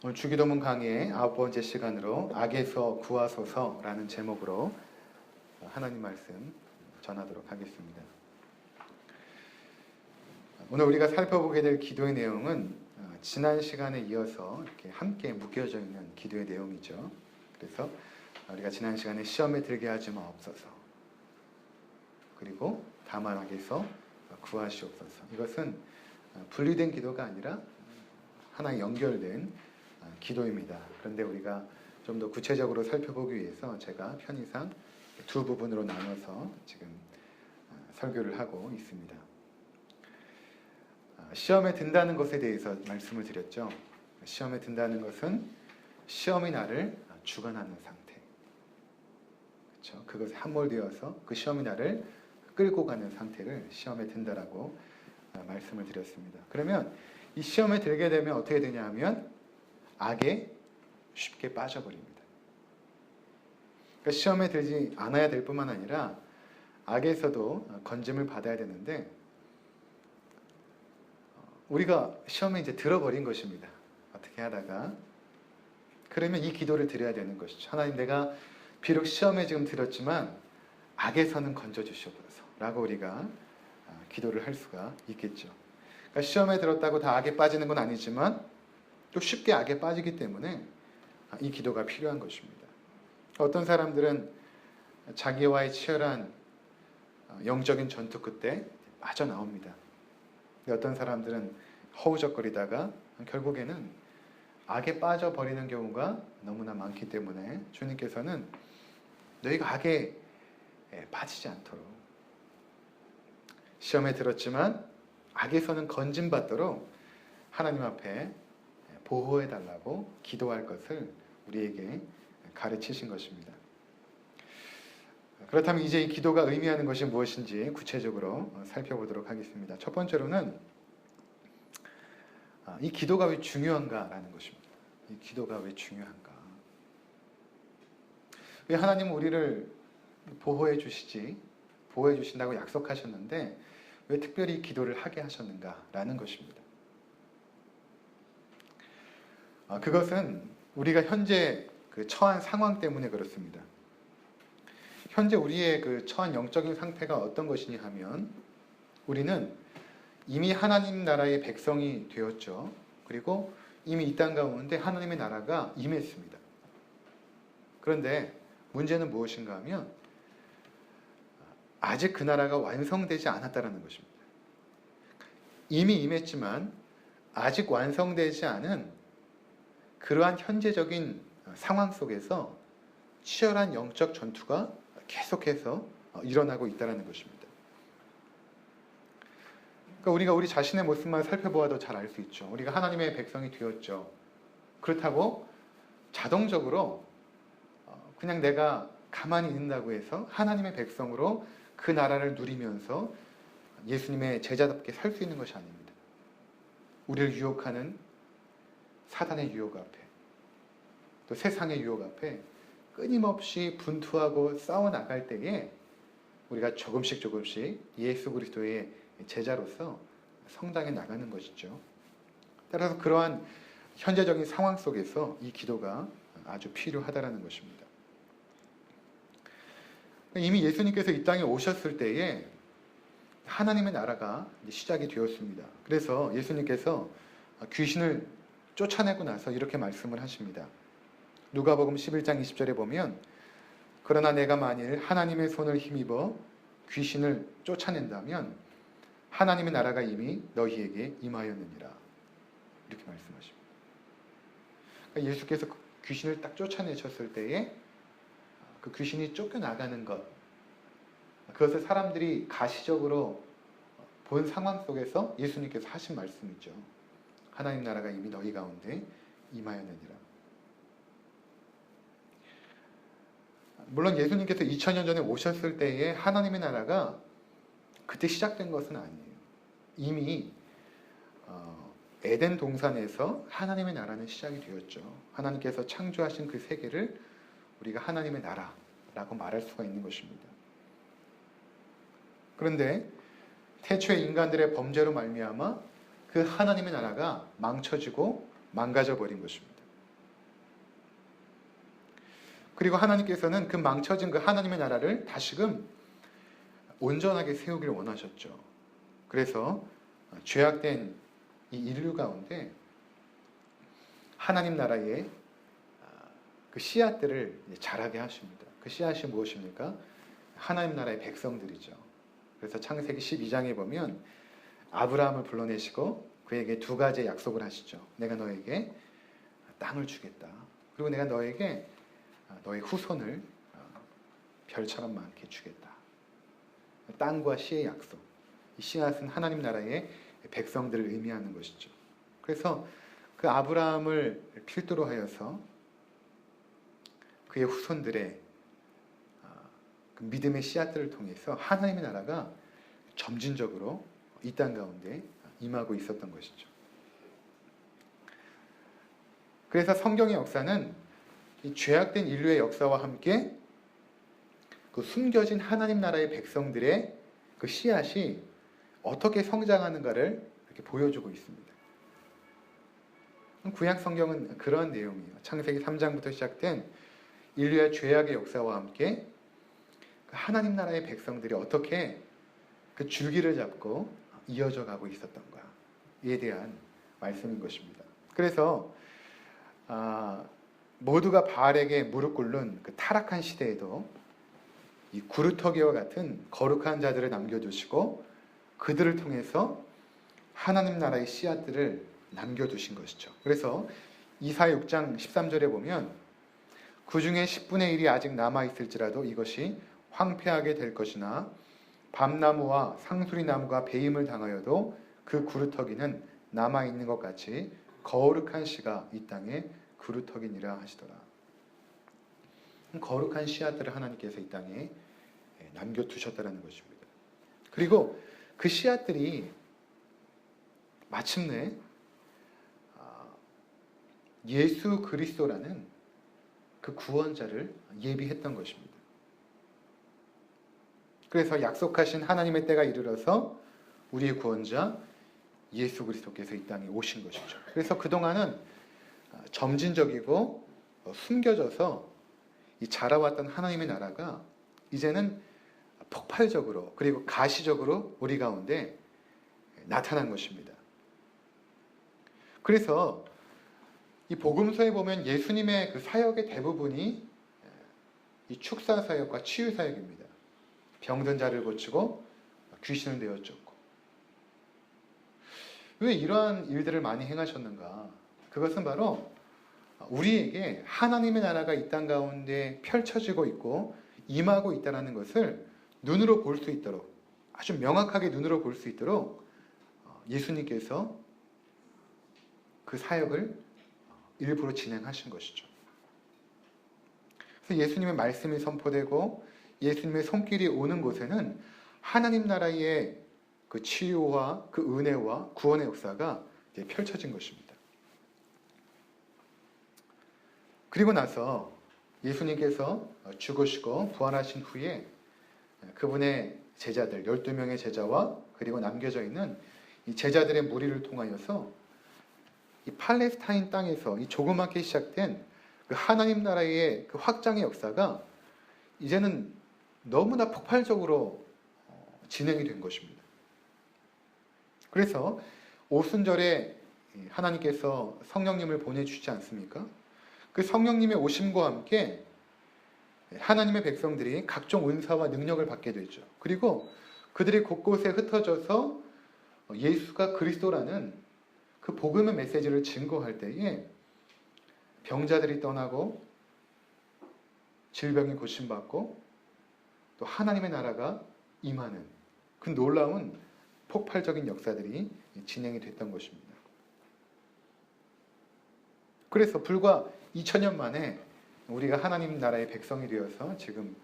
오늘 주기도문 강의의 9번째 시간으로 악에서 구하소서라는 제목으로 하나님 말씀 전하도록 하겠습니다. 오늘 우리가 살펴보게 될 기도의 내용은 지난 시간에 이어서 이렇게 함께 묶여져 있는 기도의 내용이죠. 그래서 우리가 지난 시간에 시험에 들게 하지 마옵소서, 그리고 다만 악에서 구하시옵소서. 이것은 분리된 기도가 아니라 하나의 연결된 기도입니다. 그런데 우리가 좀 더 구체적으로 살펴보기 위해서 제가 편의상 두 부분으로 나눠서 지금 설교를 하고 있습니다. 시험에 든다는 것에 대해서 말씀을 드렸죠. 시험에 든다는 것은 시험이 나를 주관하는 상태, 그렇죠? 그것에 함몰되어서 그 시험이 나를 끌고 가는 상태를 시험에 든다라고 말씀을 드렸습니다. 그러면 이 시험에 들게 되면 어떻게 되냐 하면 악에 쉽게 빠져버립니다. 그러니까 시험에 들지 않아야 될 뿐만 아니라 악에서도 건짐을 받아야 되는데 우리가 시험에 이제 들어버린 것입니다. 어떻게 하다가. 그러면 이 기도를 드려야 되는 것이죠. 하나님, 내가 비록 시험에 지금 들었지만 악에서는 건져주시옵소서 라고 우리가 기도를 할 수가 있겠죠. 그러니까 시험에 들었다고 다 악에 빠지는 건 아니지만 또 쉽게 악에 빠지기 때문에 이 기도가 필요한 것입니다. 어떤 사람들은 자기와의 치열한 영적인 전투 끝에 빠져나옵니다. 어떤 사람들은 허우적거리다가 결국에는 악에 빠져버리는 경우가 너무나 많기 때문에 주님께서는 너희가 악에 빠지지 않도록, 시험에 들었지만 악에서는 건짐받도록 하나님 앞에 보호해달라고 기도할 것을 우리에게 가르치신 것입니다. 그렇다면 이제 이 기도가 의미하는 것이 무엇인지 구체적으로 살펴보도록 하겠습니다. 첫 번째로는 이 기도가 왜 중요한가라는 것입니다. 이 기도가 왜 중요한가? 왜 하나님은 우리를 보호해 주신다고 약속하셨는데 왜 특별히 기도를 하게 하셨는가라는 것입니다. 그것은 우리가 현재 그 처한 상황 때문에 그렇습니다. 현재 우리의 그 처한 영적인 상태가 어떤 것이냐 하면 우리는 이미 하나님 나라의 백성이 되었죠. 그리고 이미 이 땅 가운데 하나님의 나라가 임했습니다. 그런데 문제는 무엇인가 하면 아직 그 나라가 완성되지 않았다는 것입니다. 이미 임했지만 아직 완성되지 않은 그러한 현재적인 상황 속에서 치열한 영적 전투가 계속해서 일어나고 있다는 것입니다. 그러니까 우리가 우리 자신의 모습만 살펴보아도 잘 알 수 있죠. 우리가 하나님의 백성이 되었죠. 그렇다고 자동적으로 그냥 내가 가만히 있는다고 해서 하나님의 백성으로 그 나라를 누리면서 예수님의 제자답게 살 수 있는 것이 아닙니다. 우리를 유혹하는 사단의 유혹 앞에, 또 세상의 유혹 앞에 끊임없이 분투하고 싸워나갈 때에 우리가 조금씩 예수 그리스도의 제자로서 성장해 나가는 것이죠. 따라서 그러한 현재적인 상황 속에서 이 기도가 아주 필요하다는 것입니다. 이미 예수님께서 이 땅에 오셨을 때에 하나님의 나라가 시작이 되었습니다. 그래서 예수님께서 귀신을 쫓아내고 나서 이렇게 말씀을 하십니다. 누가복음 11장 20절에 보면 그러나 내가 만일 하나님의 손을 힘입어 귀신을 쫓아낸다면 하나님의 나라가 이미 너희에게 임하였느니라. 이렇게 말씀하십니다. 그러니까 예수께서 귀신을 딱 쫓아내셨을 때에 그 귀신이 쫓겨나가는 것, 그것을 사람들이 가시적으로 본 상황 속에서 예수님께서 하신 말씀이죠. 하나님 나라가 이미 너희 가운데 임하였느니라. 물론 예수님께서 2000년 전에 오셨을 때에 하나님의 나라가 그때 시작된 것은 아니에요. 이미 에덴 동산에서 하나님의 나라는 시작이 되었죠. 하나님께서 창조하신 그 세계를 우리가 하나님의 나라라고 말할 수가 있는 것입니다. 그런데 태초의 인간들의 범죄로 말미암아 그 하나님의 나라가 망쳐지고 망가져 버린 것입니다. 그리고 하나님께서는 그 망쳐진 그 하나님의 나라를 다시금 온전하게 세우기를 원하셨죠. 그래서 죄악된 이 인류 가운데 하나님 나라의 그 씨앗들을 자라게 하십니다. 그 씨앗이 무엇입니까? 하나님 나라의 백성들이죠. 그래서 창세기 12장에 보면 아브라함을 불러내시고 그에게 두 가지의 약속을 하시죠. 내가 너에게 땅을 주겠다. 그리고 내가 너에게 너의 후손을 별처럼 많게 주겠다. 땅과 씨의 약속. 이 씨앗은 하나님 나라의 백성들을 의미하는 것이죠. 그래서 그 아브라함을 필두로 하여서 그의 후손들의 그 믿음의 씨앗들을 통해서 하나님의 나라가 점진적으로 이 땅 가운데 임하고 있었던 것이죠. 그래서 성경의 역사는 이 죄악된 인류의 역사와 함께 그 숨겨진 하나님 나라의 백성들의 그 씨앗이 어떻게 성장하는가를 이렇게 보여주고 있습니다. 구약 성경은 그런 내용이에요. 창세기 3장부터 시작된 인류의 죄악의 역사와 함께 하나님 나라의 백성들이 어떻게 그 줄기를 잡고 이어져 가고 있었던가에 대한 말씀인 것입니다. 그래서 모두가 바알에게 무릎 꿇는 그 타락한 시대에도 이 구루터기와 같은 거룩한 자들을 남겨두시고 그들을 통해서 하나님 나라의 씨앗들을 남겨두신 것이죠. 그래서 이사야 6장 13절에 보면 그 중에 10분의 1이 아직 남아있을지라도 이것이 황폐하게 될 것이나 밤나무와 상수리나무가 배임을 당하여도 그 구루터기는 남아있는 것 같이 거룩한 씨가 이 땅에 구루터기니라 하시더라. 거룩한 씨앗들을 하나님께서 이 땅에 남겨두셨다는 것입니다. 그리고 그 씨앗들이 마침내 예수 그리스도라는 그 구원자를 예비했던 것입니다. 그래서 약속하신 하나님의 때가 이르러서 우리의 구원자 예수 그리스도께서 이 땅에 오신 것이죠. 그래서 그동안은 점진적이고 숨겨져서 이 자라왔던 하나님의 나라가 이제는 폭발적으로 그리고 가시적으로 우리 가운데 나타난 것입니다. 그래서 이 복음서에 보면 예수님의 그 사역의 대부분이 이 축사 사역과 치유 사역입니다. 병든 자를 고치고 귀신을 내어쫓고. 왜 이러한 일들을 많이 행하셨는가? 그것은 바로 우리에게 하나님의 나라가 이 땅 가운데 펼쳐지고 있고 임하고 있다는 것을 눈으로 볼 수 있도록, 아주 명확하게 눈으로 볼 수 있도록 예수님께서 그 사역을 일부러 진행하신 것이죠. 그래서 예수님의 말씀이 선포되고 예수님의 손길이 오는 곳에는 하나님 나라의 그 치유와 그 은혜와 구원의 역사가 펼쳐진 것입니다. 그리고 나서 예수님께서 죽으시고 부활하신 후에 그분의 제자들 12명의 제자와 그리고 남겨져 있는 이 제자들의 무리를 통하여서 이 팔레스타인 땅에서 이 조그맣게 시작된 그 하나님 나라의 그 확장의 역사가 이제는 너무나 폭발적으로 진행이 된 것입니다. 그래서 오순절에 하나님께서 성령님을 보내주시지 않습니까? 그 성령님의 오심과 함께 하나님의 백성들이 각종 은사와 능력을 받게 되죠. 그리고 그들이 곳곳에 흩어져서 예수가 그리스도라는 그 복음의 메시지를 증거할 때에 병자들이 떠나고 질병이 고침받고 또 하나님의 나라가 임하는 그 놀라운 폭발적인 역사들이 진행이 됐던 것입니다. 그래서 불과 2000년 만에 우리가 하나님 나라의 백성이 되어서 지금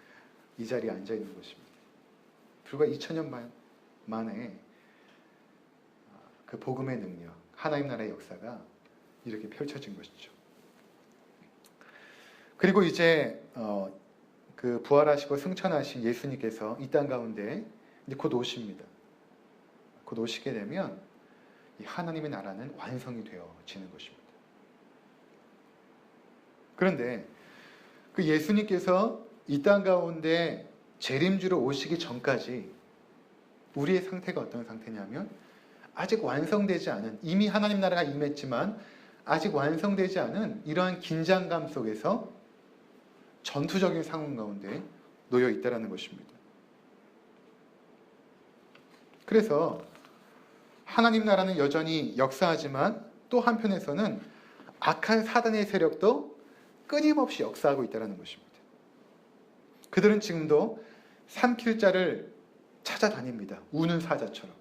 이 자리에 앉아 있는 것입니다. 불과 2000년 만에 그 복음의 능력, 하나님 나라의 역사가 이렇게 펼쳐진 것이죠. 그리고 이제 그 부활하시고 승천하신 예수님께서 이 땅 가운데 이제 곧 오십니다. 곧 오시게 되면 이 하나님의 나라는 완성이 되어지는 것입니다. 그런데 그 예수님께서 이 땅 가운데 재림주로 오시기 전까지 우리의 상태가 어떤 상태냐면 아직 완성되지 않은, 이미 하나님 나라가 임했지만 아직 완성되지 않은 이러한 긴장감 속에서 전투적인 상황 가운데 놓여 있다는 것입니다. 그래서 하나님 나라는 여전히 역사하지만 또 한편에서는 악한 사단의 세력도 끊임없이 역사하고 있다는 것입니다. 그들은 지금도 삼킬 자를 찾아다닙니다. 우는 사자처럼.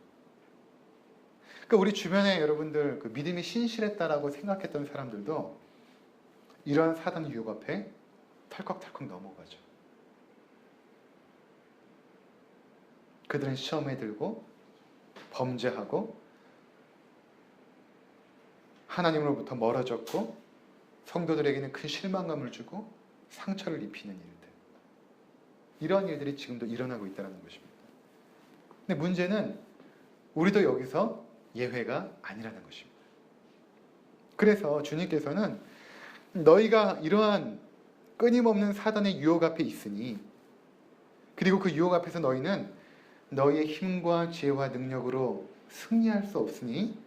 그러니까 우리 주변에 여러분들 그 믿음이 신실했다라고 생각했던 사람들도 이러한 사단 유혹 앞에 털컥털컥 넘어가죠. 그들은 시험에 들고 범죄하고 하나님으로부터 멀어졌고 성도들에게는 큰 실망감을 주고 상처를 입히는 일들, 이런 일들이 지금도 일어나고 있다는 것입니다. 근데 문제는 우리도 여기서 예외가 아니라는 것입니다. 그래서 주님께서는 너희가 이러한 끊임없는 사단의 유혹 앞에 있으니, 그리고 그 유혹 앞에서 너희는 너희의 힘과 지혜와 능력으로 승리할 수 없으니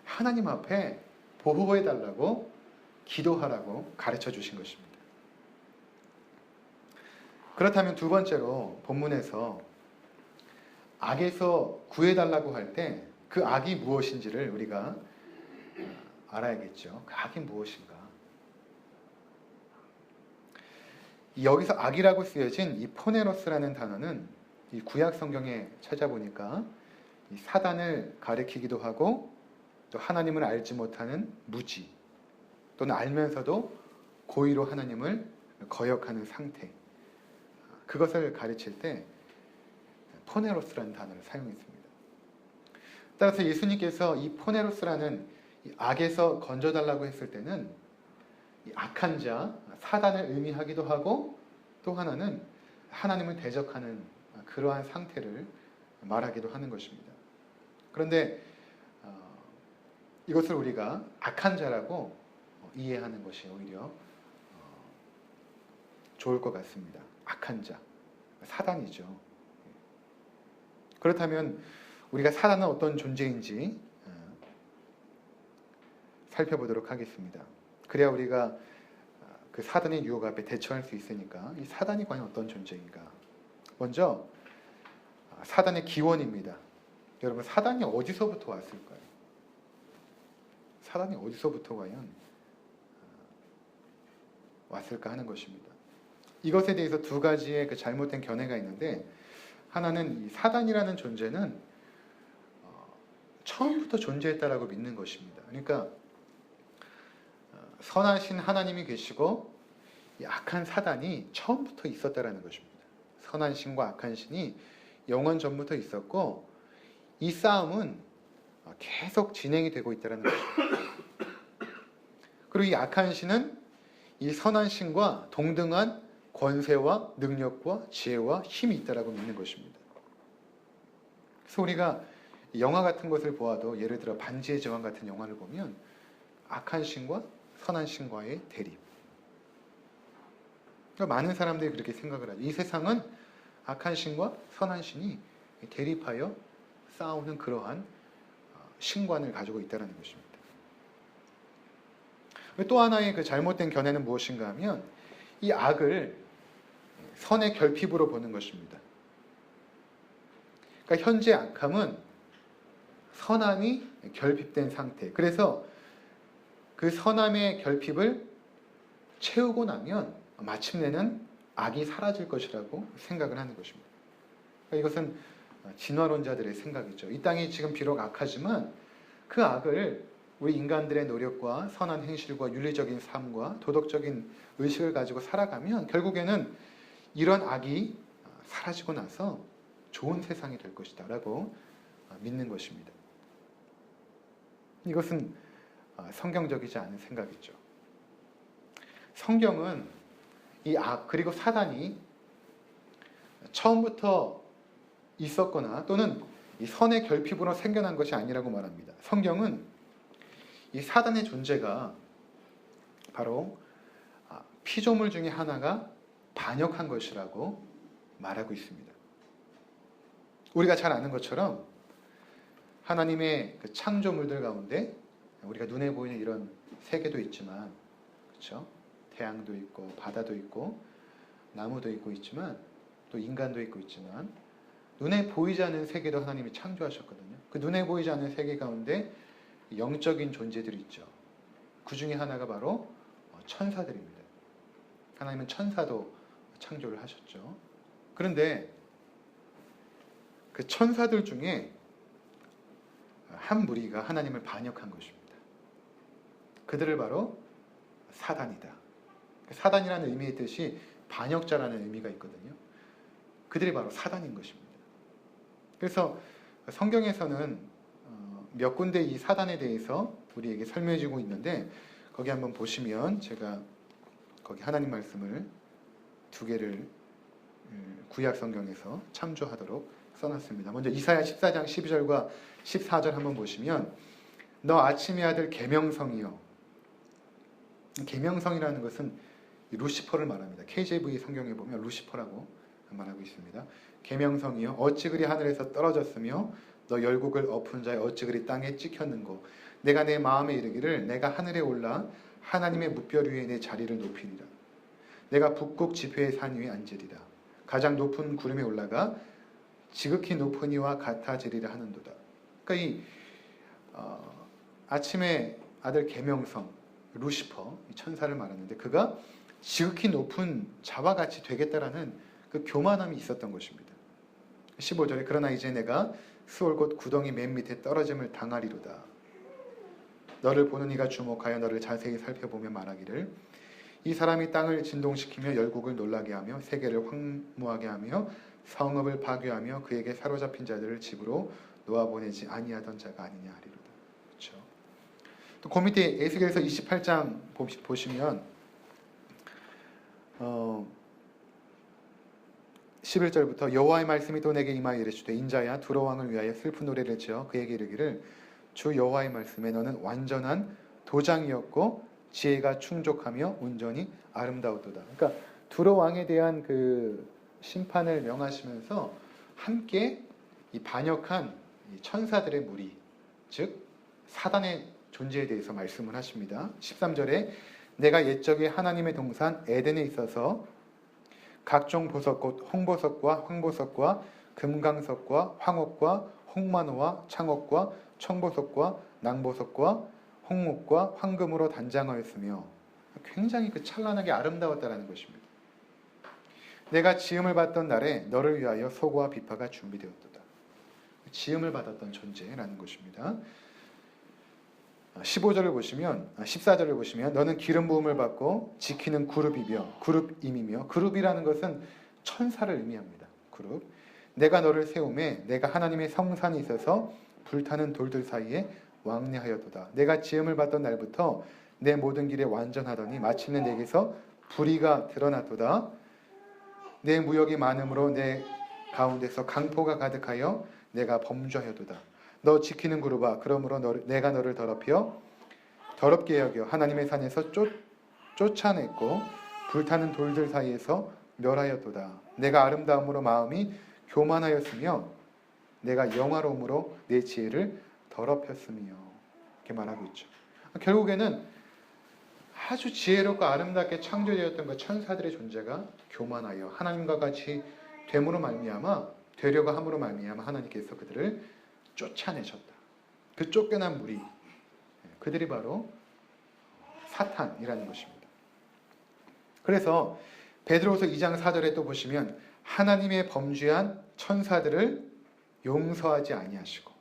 하나님 앞에 보호해달라고 기도하라고 가르쳐 주신 것입니다. 그렇다면 두 번째로 본문에서 악에서 구해달라고 할 때 그 악이 무엇인지를 우리가 알아야겠죠. 그 악이 무엇인가? 여기서 악이라고 쓰여진 이 포네로스라는 단어는 이 구약 성경에 찾아보니까 이 사단을 가리키기도 하고 또 하나님을 알지 못하는 무지, 또는 알면서도 고의로 하나님을 거역하는 상태, 그것을 가르칠 때 포네로스라는 단어를 사용했습니다. 따라서 예수님께서 이 포네로스라는 이 악에서 건져달라고 했을 때는 이 악한 자, 사단을 의미하기도 하고 또 하나는 하나님을 대적하는 그러한 상태를 말하기도 하는 것입니다. 그런데 이것을 우리가 악한 자라고 이해하는 것이 오히려 좋을 것 같습니다. 악한 자, 사단이죠. 그렇다면 우리가 사단은 어떤 존재인지 살펴보도록 하겠습니다. 그래야 우리가 그 사단의 유혹 앞에 대처할 수 있으니까 이 사단이 과연 어떤 존재인가. 먼저 사단의 기원입니다. 여러분, 사단이 어디서부터 왔을까요? 사단이 어디서부터 과연 왔을까 하는 것입니다. 이것에 대해서 두 가지의 그 잘못된 견해가 있는데, 하나는 이 사단이라는 존재는 처음부터 존재했다라고 믿는 것입니다. 그러니까 선하신 하나님이 계시고 이 악한 사단이 처음부터 있었다라는 것입니다. 선한 신과 악한 신이 영원 전부터 있었고 이 싸움은 계속 진행이 되고 있다는 것입니다. 그리고 이 악한 신은 이 선한 신과 동등한 권세와 능력과 지혜와 힘이 있다라고 믿는 것입니다. 그래서 우리가 영화 같은 것을 보아도, 예를 들어 반지의 제왕 같은 영화를 보면 악한 신과 선한 신과의 대립. 그러니까 많은 사람들이 그렇게 생각을 하죠. 이 세상은 악한 신과 선한 신이 대립하여 싸우는 그러한 신관을 가지고 있다는 것입니다. 또 하나의 그 잘못된 견해는 무엇인가 하면 이 악을 선의 결핍으로 보는 것입니다. 그러니까 현재 악함은 선함이 결핍된 상태. 그래서 그 선함의 결핍을 채우고 나면 마침내는 악이 사라질 것이라고 생각을 하는 것입니다. 그러니까 이것은 진화론자들의 생각이죠. 이 땅이 지금 비록 악하지만 그 악을 우리 인간들의 노력과 선한 행실과 윤리적인 삶과 도덕적인 의식을 가지고 살아가면 결국에는 이런 악이 사라지고 나서 좋은 세상이 될 것이다 라고 믿는 것입니다. 이것은 성경적이지 않은 생각이죠. 성경은 이 악 그리고 사단이 처음부터 있었거나 또는 이 선의 결핍으로 생겨난 것이 아니라고 말합니다. 성경은 이 사단의 존재가 바로 피조물 중에 하나가 반역한 것이라고 말하고 있습니다. 우리가 잘 아는 것처럼 하나님의 그 창조물들 가운데 우리가 눈에 보이는 이런 세계도 있지만, 그렇죠? 태양도 있고 바다도 있고 나무도 있고 있지만 또 인간도 있고 있지만 눈에 보이지 않는 세계도 하나님이 창조하셨거든요. 그 눈에 보이지 않는 세계 가운데 영적인 존재들이 있죠. 그 중에 하나가 바로 천사들입니다. 하나님은 천사도 창조를 하셨죠. 그런데 그 천사들 중에 한 무리가 하나님을 반역한 것입니다. 그들을 바로 사단이다. 사단이라는 의미의 뜻이 반역자라는 의미가 있거든요. 그들이 바로 사단인 것입니다. 그래서 성경에서는 몇 군데 이 사단에 대해서 우리에게 설명해 주고 있는데, 거기 한번 보시면 제가 거기 하나님 말씀을 두 개를 구약 성경에서 참조하도록 써놨습니다. 먼저 이사야 14장 12절과 14절 한번 보시면, 너 아침의 아들 계명성이요. 계명성이라는 것은 루시퍼를 말합니다. KJV 성경에 보면 루시퍼라고 말하고 있습니다. 계명성이요, 어찌 그리 하늘에서 떨어졌으며 너 열국을 엎은 자의 어찌 그리 땅에 찍혔는고. 내가 내 마음에 이르기를 내가 하늘에 올라 하나님의 뭇별 위에 내 자리를 높이리라. 내가 북극 지폐의 산 위에 앉으리라. 가장 높은 구름에 올라가 지극히 높은 이와 같아지리라 하는도다. 그러니까 이 아침의 아들 계명성 루시퍼, 이 천사를 말하는데, 그가 지극히 높은 자와 같이 되겠다라는 그 교만함이 있었던 것입니다. 15절에 그러나 이제 내가 수월 곧 구덩이 맨 밑에 떨어짐을 당하리로다. 너를 보는 이가 주목하여 너를 자세히 살펴보며 말하기를 이 사람이 땅을 진동시키며 열국을 놀라게 하며 세계를 황무하게 하며 성읍을 파괴하며 그에게 사로잡힌 자들을 집으로 놓아보내지 아니하던 자가 아니냐 하리로다. 그렇죠? 또 그 밑에 에스겔서 28장 보시면 11절부터 여호와의 말씀이 또 내게 임하여 이르시되 인자야 두로 왕을 위하여 슬픈 노래를 지어 그에게 이르기를 주 여호와의 말씀에 너는 완전한 도장이었고 지혜가 충족하며 온전히 아름다웠도다. 그러니까 두로 왕에 대한 그 심판을 명하시면서 함께 이 반역한 이 천사들의 무리, 즉 사단의 존재에 대해서 말씀을 하십니다. 13절에 내가 옛적에 하나님의 동산 에덴에 있어서 각종 보석 곧 홍보석과 황보석과 금강석과 황옥과 홍만호와 창옥과 청보석과 낭보석과 홍목과 황금으로 단장하였으며 굉장히 그 찬란하게 아름다웠다라는 것입니다. 내가 지음을 받던 날에 너를 위하여 소고와 비파가 준비되었도다. 지음을 받았던 존재라는 것입니다. 14절을 보시면 너는 기름 부음을 받고 지키는 그룹임이며 그룹이라는 것은 천사를 의미합니다. 그룹. 내가 너를 세우매 내가 하나님의 성산이 있어서 불타는 돌들 사이에 왕래하였도다. 내가 지음을 받던 날부터 내 모든 길에 완전하더니 마침내 내게서 불의가 드러났도다. 내 무역이 많음으로 내 가운데서 강포가 가득하여 내가 범죄하였도다. 너 지키는 그룹아, 그러므로 내가 너를 더럽게 여겨 하나님의 산에서 쫓아냈고 불타는 돌들 사이에서 멸하였도다. 내가 아름다움으로 마음이 교만하였으며 내가 영화로움으로 내 지혜를 더럽혔으며, 이렇게 말하고 있죠. 결국에는 아주 지혜롭고 아름답게 창조되었던 그 천사들의 존재가 교만하여 하나님과 같이 되려고 함으로 말미암아 하나님께서 그들을 쫓아내셨다. 그 쫓겨난 무리, 그들이 바로 사탄이라는 것입니다. 그래서 베드로후서 2장 4절에 또 보시면 하나님의 범죄한 천사들을 용서하지 아니하시고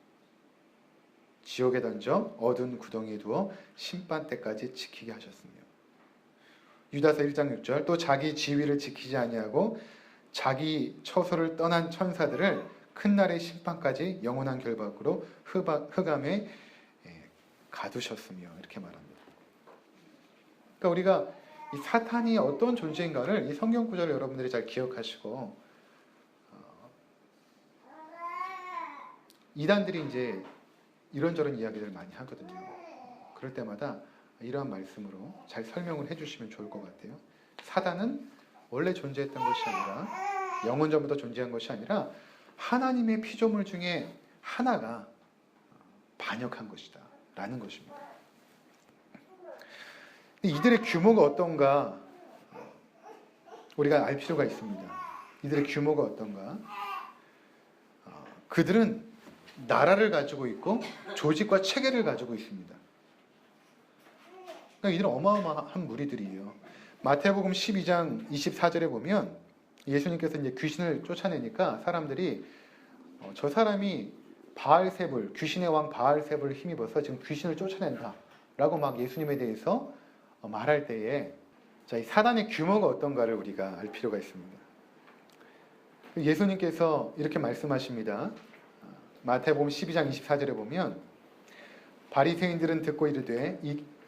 지옥에 던져 어두운 구덩이에 두어 심판 때까지 지키게 하셨으며, 유다서 1장 6절 또 자기 지위를 지키지 아니하고 자기 처소를 떠난 천사들을 큰 날의 심판까지 영원한 결박으로 흑암에 가두셨으며, 이렇게 말합니다. 그러니까 우리가 이 사탄이 어떤 존재인가를 이 성경 구절을 여러분들이 잘 기억하시고, 이단들이 이제 이런저런 이야기를 많이 하거든요. 그럴 때마다 이러한 말씀으로 잘 설명을 해주시면 좋을 것 같아요. 사단은 원래 존재했던 것이 아니라 영원 전부터 존재한 것이 아니라 하나님의 피조물 중에 하나가 반역한 것이다 라는 것입니다. 이들의 규모가 어떤가 우리가 알 필요가 있습니다. 이들의 규모가 어떤가? 그들은 나라를 가지고 있고 조직과 체계를 가지고 있습니다. 그러니까 이들은 어마어마한 무리들이에요. 마태복음 12장 24절에 보면 예수님께서 이제 귀신을 쫓아내니까 사람들이 저 사람이 바알세불, 귀신의 왕 바알세불을 힘입어서 지금 귀신을 쫓아낸다 라고 막 예수님에 대해서 말할 때에 자, 이 사단의 규모가 어떤가를 우리가 알 필요가 있습니다. 예수님께서 이렇게 말씀하십니다. 마태복음 12장 24절에 보면 바리새인들은 듣고 이르되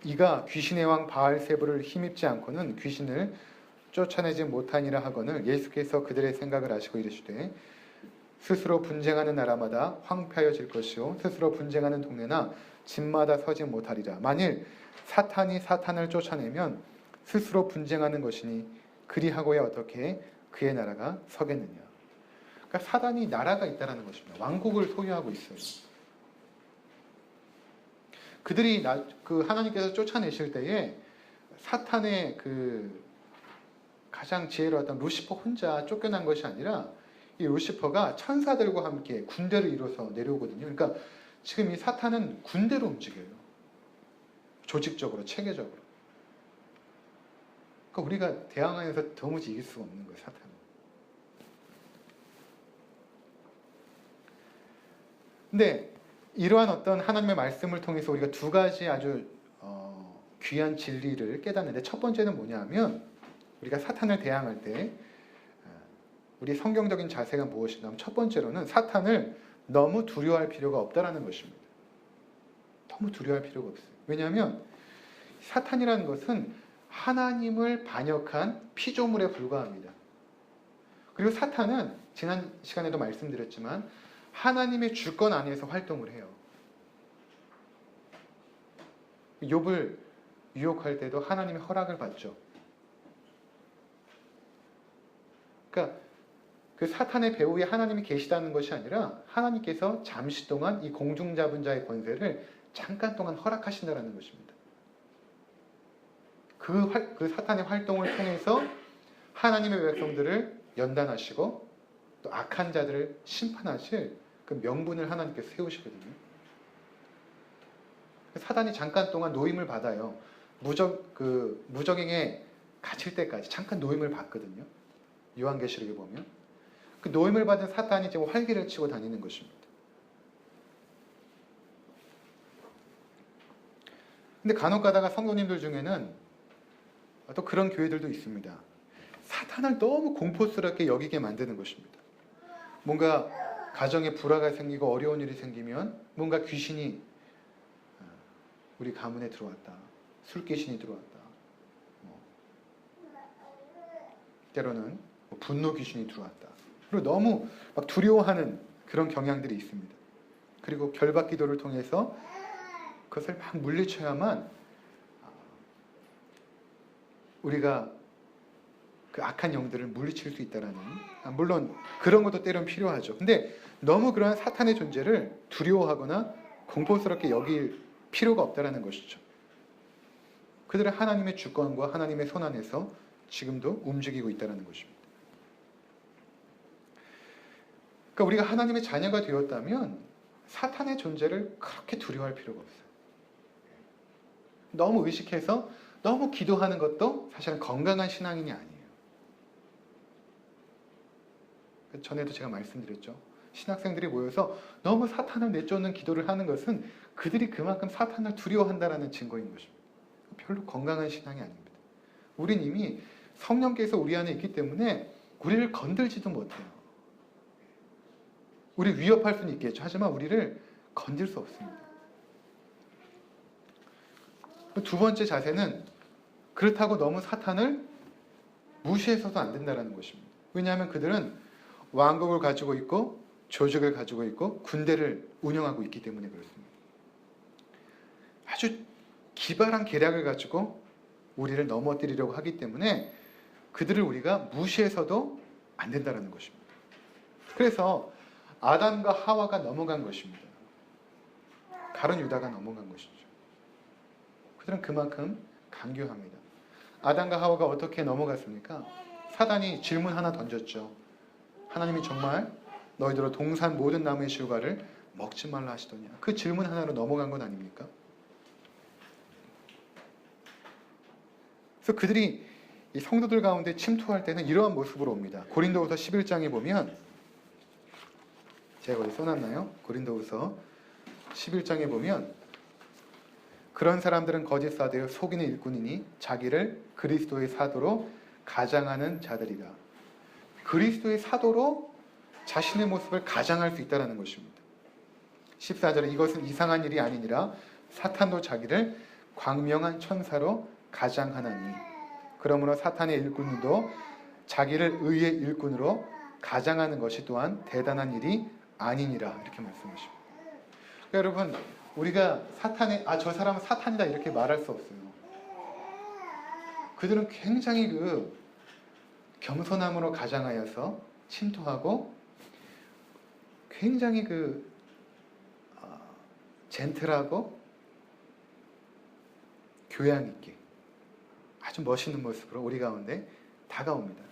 이가 귀신의 왕 바알세불을 힘입지 않고는 귀신을 쫓아내지 못하니라 하거늘 예수께서 그들의 생각을 아시고 이르시되 스스로 분쟁하는 나라마다 황폐하여질 것이요 스스로 분쟁하는 동네나 집마다 서지 못하리라. 만일 사탄이 사탄을 쫓아내면 스스로 분쟁하는 것이니 그리하고야 어떻게 그의 나라가 서겠느냐. 그러니까 사단이 나라가 있다는 것입니다. 왕국을 소유하고 있어요. 그들이 하나님께서 쫓아내실 때에 사탄의 가장 지혜로웠던 루시퍼 혼자 쫓겨난 것이 아니라 이 루시퍼가 천사들과 함께 군대를 이뤄서 내려오거든요. 그러니까 지금 이 사탄은 군대로 움직여요. 조직적으로, 체계적으로. 그러니까 우리가 대항하면서 도무지 이길 수가 없는 거예요, 사탄은. 근데 이러한 어떤 하나님의 말씀을 통해서 우리가 두 가지 아주 귀한 진리를 깨닫는데 첫 번째는 뭐냐면 우리가 사탄을 대항할 때 우리 성경적인 자세가 무엇인가 하면 첫 번째로는 사탄을 너무 두려워할 필요가 없다는 것입니다. 너무 두려워할 필요가 없어요. 왜냐하면 사탄이라는 것은 하나님을 반역한 피조물에 불과합니다. 그리고 사탄은 지난 시간에도 말씀드렸지만 하나님의 주권 안에서 활동을 해요. 욥을 유혹할 때도 하나님의 허락을 받죠. 그러니까 그 사탄의 배후에 하나님이 계시다는 것이 아니라 하나님께서 잠시 동안 이 공중 잡은 자의 권세를 잠깐 동안 허락하신다는 것입니다. 그 사탄의 활동을 통해서 하나님의 백성들을 연단하시고 또 악한 자들을 심판하실 그 명분을 하나님께서 세우시거든요. 사단이 잠깐 동안 노임을 받아요. 무적행에 갇힐 때까지 잠깐 노임을 받거든요. 요한계시록에 보면 그 노임을 받은 사탄이 지금 활기를 치고 다니는 것입니다. 근데 간혹 가다가 성도님들 중에는 또 그런 교회들도 있습니다. 사탄을 너무 공포스럽게 여기게 만드는 것입니다. 뭔가 가정에 불화가 생기고 어려운 일이 생기면 뭔가 귀신이 우리 가문에 들어왔다. 술귀신이 들어왔다. 때로는 분노 귀신이 들어왔다. 그리고 너무 막 두려워하는 그런 경향들이 있습니다. 그리고 결박 기도를 통해서 그것을 막 물리쳐야만 우리가 그 악한 영들을 물리칠 수 있다라는, 물론 그런 것도 때로는 필요하죠. 근데 너무 그러한 사탄의 존재를 두려워하거나 공포스럽게 여길 필요가 없다라는 것이죠. 그들은 하나님의 주권과 하나님의 손 안에서 지금도 움직이고 있다는 것입니다. 그러니까 우리가 하나님의 자녀가 되었다면 사탄의 존재를 그렇게 두려워할 필요가 없어요. 너무 의식해서 너무 기도하는 것도 사실은 건강한 신앙인이 아니에요. 전에도 제가 말씀드렸죠. 신학생들이 모여서 너무 사탄을 내쫓는 기도를 하는 것은 그들이 그만큼 사탄을 두려워한다는 증거인 것입니다. 별로 건강한 신앙이 아닙니다. 우린 이미 성령께서 우리 안에 있기 때문에 우리를 건들지도 못해요. 우리 위협할 수는 있겠죠. 하지만 우리를 건질 수 없습니다. 두 번째 자세는 그렇다고 너무 사탄을 무시해서도 안 된다는 것입니다. 왜냐하면 그들은 왕국을 가지고 있고 조직을 가지고 있고 군대를 운영하고 있기 때문에 그렇습니다. 아주 기발한 계략을 가지고 우리를 넘어뜨리려고 하기 때문에 그들을 우리가 무시해서도 안 된다는 것입니다. 그래서 아담과 하와가 넘어간 것입니다. 가룟 유다가 넘어간 것이죠. 그들은 그만큼 강교합니다. 아담과 하와가 어떻게 넘어갔습니까? 사단이 질문 하나 던졌죠. 하나님이 정말 너희들로 동산 모든 나무의 실과를 먹지 말라 하시더냐. 그 질문 하나로 넘어간 건 아닙니까? 그래서 그들이 이 성도들 가운데 침투할 때는 이러한 모습으로 옵니다. 고린도후서 11장에 보면, 제가 어디 써놨나요? 고린도후서 11장에 보면, 그런 사람들은 거짓 사도요 속이는 일꾼이니 자기를 그리스도의 사도로 가장하는 자들이라. 그리스도의 사도로 자신의 모습을 가장할 수 있다는 것입니다. 14절에 이것은 이상한 일이 아니니라 사탄도 자기를 광명한 천사로 가장하나니 그러므로 사탄의 일꾼도 자기를 의의 일꾼으로 가장하는 것이 또한 대단한 일이 아니니라 이렇게 말씀하십니다. 그러니까 여러분 우리가 저 사람은 사탄이다 이렇게 말할 수 없어요. 그들은 굉장히 겸손함으로 가장하여서 침투하고 굉장히 젠틀하고 교양 있게 아주 멋있는 모습으로 우리 가운데 다가옵니다.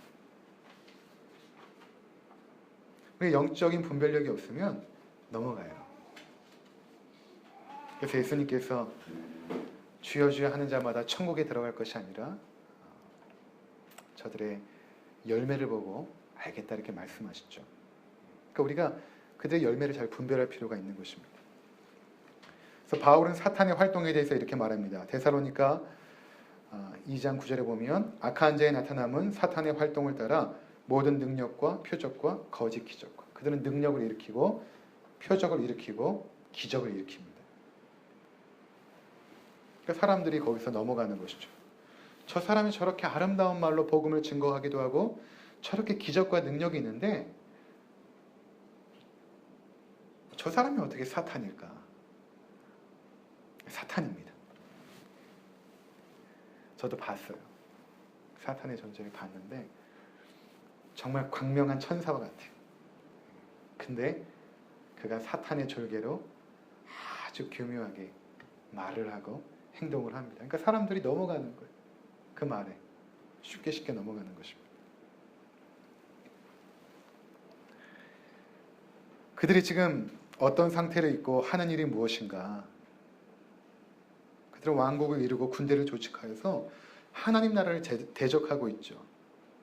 우리 영적인 분별력이 없으면 넘어가요. 그래서 예수님께서 주여 주여 하는 자마다 천국에 들어갈 것이 아니라 저들의 열매를 보고 알겠다 이렇게 말씀하시죠. 그러니까 우리가 그들의 열매를 잘 분별할 필요가 있는 것입니다. 그래서 바울은 사탄의 활동에 대해서 이렇게 말합니다. 데살로니가 2장 9절에 보면 악한 자의 나타남은 사탄의 활동을 따라 모든 능력과 표적과 거짓 기적과 그들은 능력을 일으키고 표적을 일으키고 기적을 일으킵니다. 그러니까 사람들이 거기서 넘어가는 것이죠. 저 사람이 저렇게 아름다운 말로 복음을 증거하기도 하고 저렇게 기적과 능력이 있는데 저 사람이 어떻게 사탄일까? 사탄입니다. 저도 봤어요. 사탄의 존재를 봤는데 정말 광명한 천사와 같아요. 근데 그가 사탄의 졸개로 아주 교묘하게 말을 하고 행동을 합니다. 그러니까 사람들이 넘어가는 거예요. 그 말에 쉽게 넘어가는 것입니다. 그들이 지금 어떤 상태로 있고 하는 일이 무엇인가? 그들은 왕국을 이루고 군대를 조직하여서 하나님 나라를 대적하고 있죠.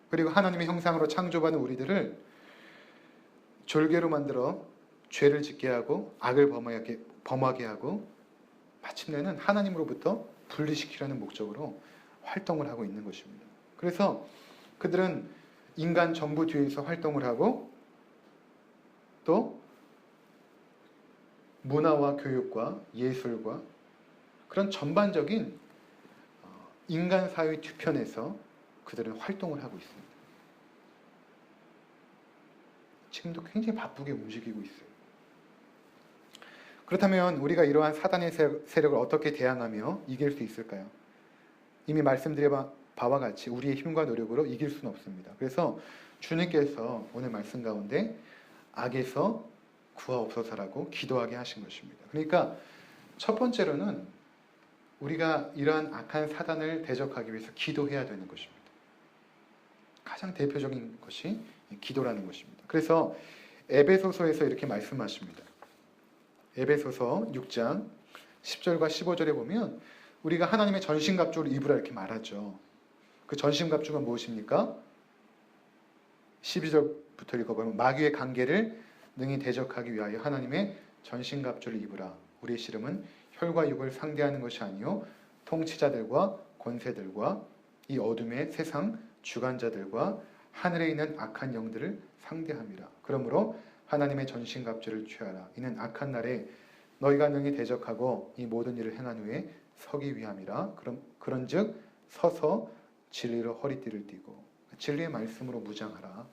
그리고 하나님의 형상으로 창조받은 우리들을 졸개로 만들어 죄를 짓게 하고 악을 범하게 하고 마침내는 하나님으로부터 분리시키려는 목적으로 활동을 하고 있는 것입니다. 그래서 그들은 인간 정부 뒤에서 활동을 하고 또 문화와 교육과 예술과 그런 전반적인 인간 사회 뒤편에서 그들은 활동을 하고 있습니다. 지금도 굉장히 바쁘게 움직이고 있어요. 그렇다면 우리가 이러한 사단의 세력을 어떻게 대항하며 이길 수 있을까요? 이미 말씀드린 바와 같이 우리의 힘과 노력으로 이길 수는 없습니다. 그래서 주님께서 오늘 말씀 가운데 악에서 구하옵소서라고 기도하게 하신 것입니다. 그러니까 첫 번째로는 우리가 이러한 악한 사단을 대적하기 위해서 기도해야 되는 것입니다. 가장 대표적인 것이 기도라는 것입니다. 그래서 에베소서에서 이렇게 말씀하십니다. 에베소서 6장 10절과 15절에 보면 우리가 하나님의 전신갑주를 입으라 이렇게 말하죠. 그 전신갑주가 무엇입니까? 12절부터 읽어보면 마귀의 관계를 능히 대적하기 위하여 하나님의 전신갑주를 입으라. 우리의 씨름은 혈과 육을 상대하는 것이 아니요 통치자들과 권세들과 이 어둠의 세상 주관자들과 하늘에 있는 악한 영들을 상대함이라. 그러므로 하나님의 전신갑주를 취하라. 이는 악한 날에 너희가 능히 대적하고 이 모든 일을 행한 후에 서기 위함이라. 그런즉 서서 진리로 허리띠를 띠고 진리의 말씀으로 무장하라.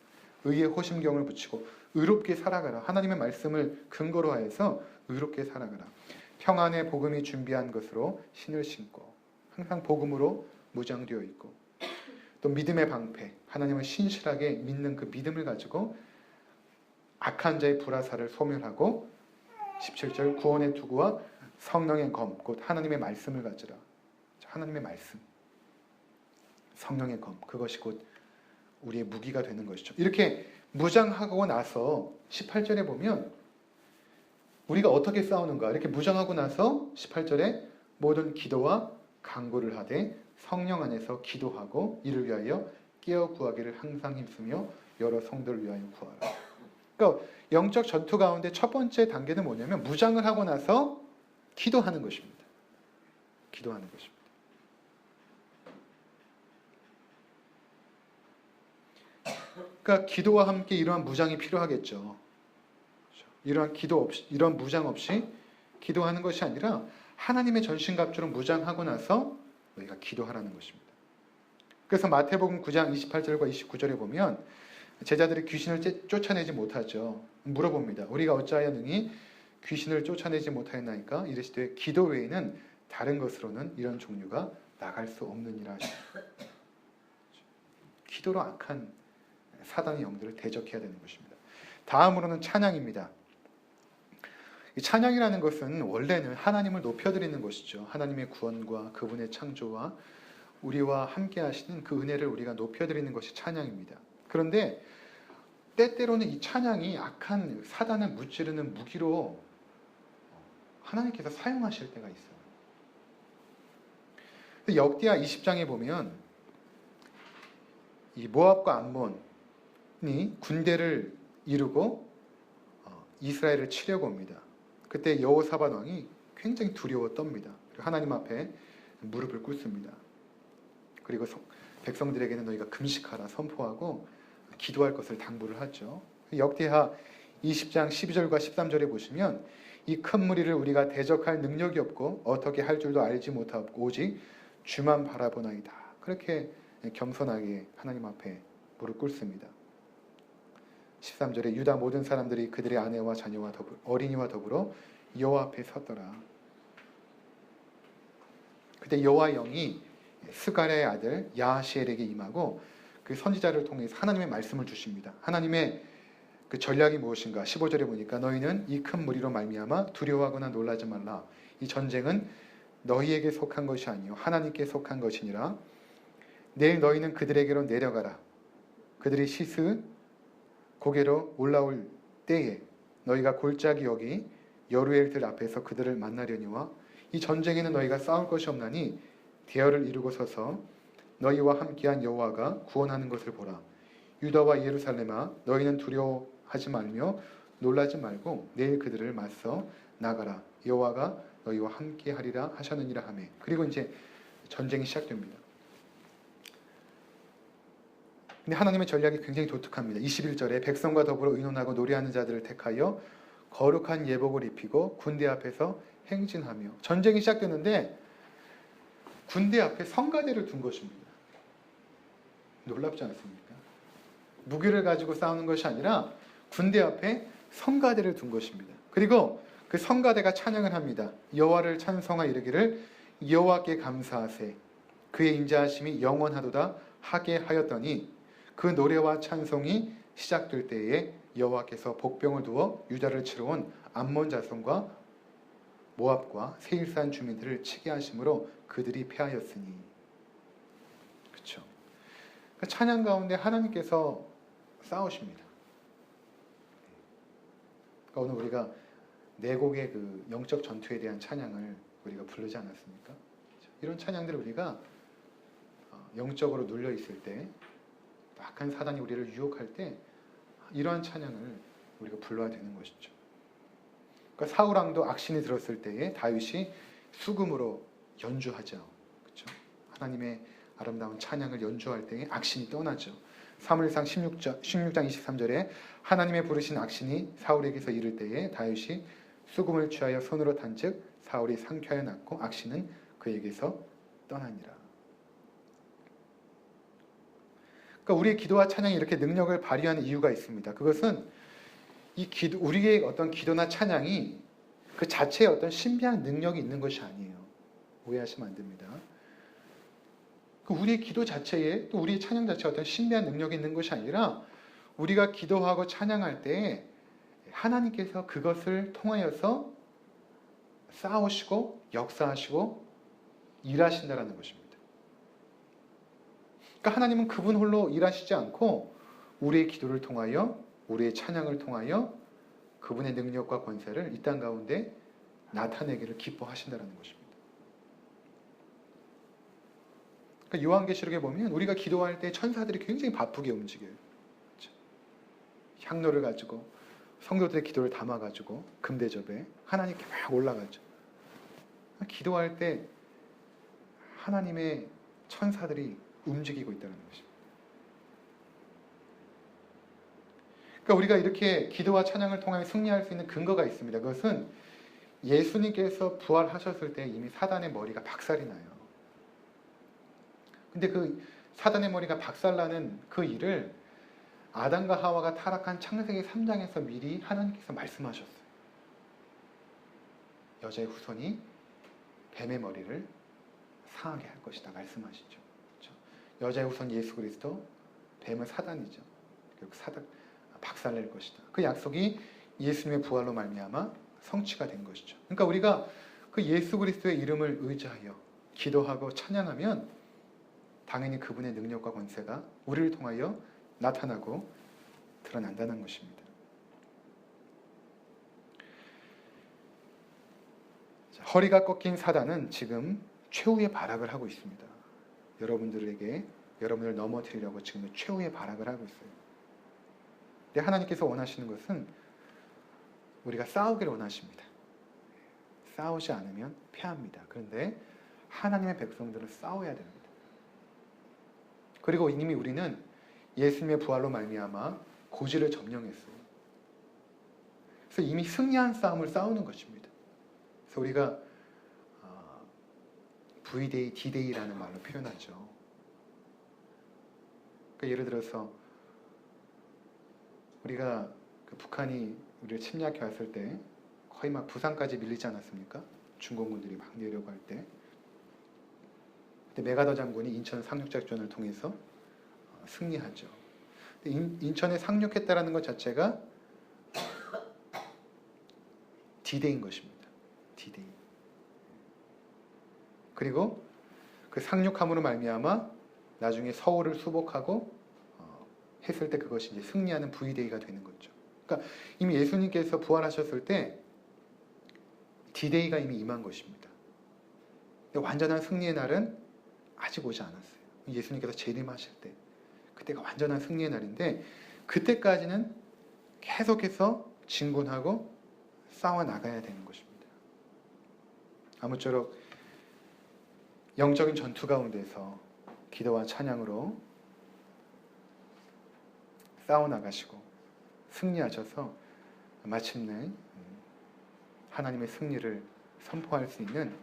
의의 호심경을 붙이고 의롭게 살아가라. 하나님의 말씀을 근거로 하여서 의롭게 살아가라. 평안의 복음이 준비한 것으로 신을 신고 항상 복음으로 무장되어 있고 또 믿음의 방패, 하나님을 신실하게 믿는 그 믿음을 가지고 악한 자의 불화살을 소멸하고 17절 구원의 투구와 성령의 검, 곧 하나님의 말씀을 가지라. 하나님의 말씀, 성령의 검, 그것이 곧 우리의 무기가 되는 것이죠. 이렇게 무장하고 나서 18절에 보면 우리가 어떻게 싸우는가, 이렇게 무장하고 나서 18절에 모든 기도와 간구를 하되 성령 안에서 기도하고 이를 위하여 깨어 구하기를 항상 힘쓰며 여러 성도를 위하여 구하라. 그러니까 영적 전투 가운데 첫 번째 단계는 뭐냐면 무장을 하고 나서 기도하는 것입니다. 기도하는 것입니다. 그러니까 기도와 함께 이러한 무장이 필요하겠죠. 이러한 기도 없이, 이런 무장 없이 기도하는 것이 아니라 하나님의 전신갑주로 무장하고 나서 우리가 기도하라는 것입니다. 그래서 마태복음 9장 28절과 29절에 보면 제자들이 귀신을 쫓아내지 못하죠. 물어봅니다. 우리가 어찌하여 능히 귀신을 쫓아내지 못하였나이까? 이르시되 기도 외에는 다른 것으로는 이런 종류가 나갈 수 없느니라 하십니다. 기도로 악한 사단의 영들을 대적해야 되는 것입니다. 다음으로는 찬양입니다. 이 찬양이라는 것은 원래는 하나님을 높여드리는 것이죠. 하나님의 구원과 그분의 창조와 우리와 함께 하시는 그 은혜를 우리가 높여드리는 것이 찬양입니다. 그런데 때때로는 이 찬양이 악한 사단을 무찌르는 무기로 하나님께서 사용하실 때가 있어요. 역대하 20장에 보면 이 모압과 암몬이 군대를 이루고 이스라엘을 치려고 옵니다. 그때 여호사밧 왕이 굉장히 두려워 떱니다. 하나님 앞에 무릎을 꿇습니다. 그리고 백성들에게는 너희가 금식하라 선포하고 기도할 것을 당부를 하죠. 역대하 20장 12절과 13절에 보시면 이 큰 무리를 우리가 대적할 능력이 없고 어떻게 할 줄도 알지 못하고 오직 주만 바라보나이다. 그렇게 겸손하게 하나님 앞에 무릎 꿇습니다. 13절에 유다 모든 사람들이 그들의 아내와 자녀와 어린이와 더불어 여호와 앞에 섰더라. 그때 여호와 영이 스가랴의 아들 야하시엘에게 임하고 그 선지자를 통해서 하나님의 말씀을 주십니다. 하나님의 그 전략이 무엇인가? 15절에 보니까 너희는 이 큰 무리로 말미암아 두려워하거나 놀라지 말라. 이 전쟁은 너희에게 속한 것이 아니요 하나님께 속한 것이니라. 내일 너희는 그들에게로 내려가라. 그들이 시스 고개로 올라올 때에 너희가 골짜기 여기 여루엘들 앞에서 그들을 만나려니와 이 전쟁에는 너희가 싸울 것이 없나니 대열을 이루고 서서 너희와 함께한 여호와가 구원하는 것을 보라. 유다와 예루살렘아 너희는 두려워하지 말며 놀라지 말고 내일 그들을 맞서 나가라. 여호와가 너희와 함께하리라 하셨느니라 하며. 그리고 이제 전쟁이 시작됩니다. 근데 하나님의 전략이 굉장히 독특합니다. 21절에 백성과 더불어 의논하고 노래하는 자들을 택하여 거룩한 예복을 입히고 군대 앞에서 행진하며. 전쟁이 시작되는데 군대 앞에 성가대를 둔 것입니다. 놀랍지 않습니까? 무기를 가지고 싸우는 것이 아니라 군대 앞에 성가대를 둔 것입니다. 그리고 그 성가대가 찬양을 합니다. 여호와를 찬송하 이르기를 여호와께 감사하세. 그의 인자하심이 영원하도다 하게 하였더니 그 노래와 찬송이 시작될 때에 여호와께서 복병을 두어 유다를 치러 온 암몬 자손과 모압과 세일산 주민들을 치게 하심으로 그들이 패하였으니. 그렇죠. 그러니까 찬양 가운데 하나님께서 싸우십니다. 그러니까 오늘 우리가 네 곡의 그 영적 전투에 대한 찬양을 우리가 부르지 않았습니까? 이런 찬양들을 우리가 영적으로 눌려 있을 때, 악한 사단이 우리를 유혹할 때 이러한 찬양을 우리가 불러야 되는 것이죠. 그러니까 사울 왕도 악신이 들었을 때에 다윗이 수금으로 연주하죠. 그렇죠? 하나님의 아름다운 찬양을 연주할 때에 악신이 떠나죠. 사무엘상 16장 23절에 하나님의 부르신 악신이 사울에게서 이를 때에 다윗이 수금을 취하여 손으로 탄즉 사울이 상쾌하여 났고 악신은 그에게서 떠나니라. 그러니까 우리의 기도와 찬양이 이렇게 능력을 발휘하는 이유가 있습니다. 그것은 이 우리의 어떤 기도나 찬양이 그 자체에 어떤 신비한 능력이 있는 것이 아니에요. 오해하시면 안 됩니다. 그 우리의 기도 자체에 또 우리의 찬양 자체에 어떤 신비한 능력이 있는 것이 아니라 우리가 기도하고 찬양할 때 하나님께서 그것을 통하여서 싸우시고 역사하시고 일하신다라는 것입니다. 그러니까 하나님은 그분 홀로 일하시지 않고 우리의 기도를 통하여 우리의 찬양을 통하여 그분의 능력과 권세를 이 땅 가운데 나타내기를 기뻐하신다는 것입니다. 그러니까 요한계시록에 보면 우리가 기도할 때 천사들이 굉장히 바쁘게 움직여요. 그렇죠? 향로를 가지고 성도들의 기도를 담아가지고 금대접에 하나님께 막 올라가죠. 기도할 때 하나님의 천사들이 움직이고 있다는 것입니다. 그러니까 우리가 이렇게 기도와 찬양을 통하여 승리할 수 있는 근거가 있습니다. 그것은 예수님께서 부활하셨을 때 이미 사단의 머리가 박살이 나요. 근데 그 사단의 머리가 박살나는 그 일을 아담과 하와가 타락한 창세기 3장에서 미리 하나님께서 말씀하셨어요. 여자의 후손이 뱀의 머리를 상하게 할 것이다 말씀하시죠. 그렇죠? 여자의 후손 예수 그리스도, 뱀은 사단이죠. 결국 사단 박살낼 것이다. 그 약속이 예수님의 부활로 말미암아 성취가 된 것이죠. 그러니까 우리가 그 예수 그리스도의 이름을 의지하여 기도하고 찬양하면 당연히 그분의 능력과 권세가 우리를 통하여 나타나고 드러난다는 것입니다. 허리가 꺾인 사단은 지금 최후의 발악을 하고 있습니다. 여러분을 넘어뜨리려고 지금 최후의 발악을 하고 있어요. 근데 하나님께서 원하시는 것은 우리가 싸우기를 원하십니다. 싸우지 않으면 패합니다. 그런데 하나님의 백성들은 싸워야 됩니다. 그리고 이미 우리는 예수님의 부활로 말미암아 고지를 점령했어요. 그래서 이미 승리한 싸움을 싸우는 것입니다. 그래서 우리가 V-Day, D-Day라는 말로 표현하죠. 그러니까 예를 들어서 우리가 그 북한이 우리를 침략해 왔을 때 거의 막 부산까지 밀리지 않았습니까? 중공군들이 막 내려고 할 때. 그때 메가더 장군이 인천 상륙작전을 통해서 승리하죠. 인천에 상륙했다는 것 자체가 D-Day인 것입니다. D-Day. 그리고 그 상륙함으로 말미암아 나중에 서울을 수복하고 했을 때 그것이 이제 승리하는 V-Day가 되는 거죠. 그러니까 이미 예수님께서 부활하셨을 때 D-Day가 이미 임한 것입니다. 근데 완전한 승리의 날은 아직 오지 않았어요. 예수님께서 재림하실 때 그때가 완전한 승리의 날인데 그때까지는 계속해서 진군하고 싸워 나가야 되는 것입니다. 아무쪼록 영적인 전투 가운데서 기도와 찬양으로 싸워 나가시고 승리하셔서 마침내 하나님의 승리를 선포할 수 있는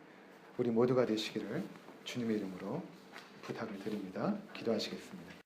우리 모두가 되시기를 주님의 이름으로 부탁을 드립니다. 기도하시겠습니다.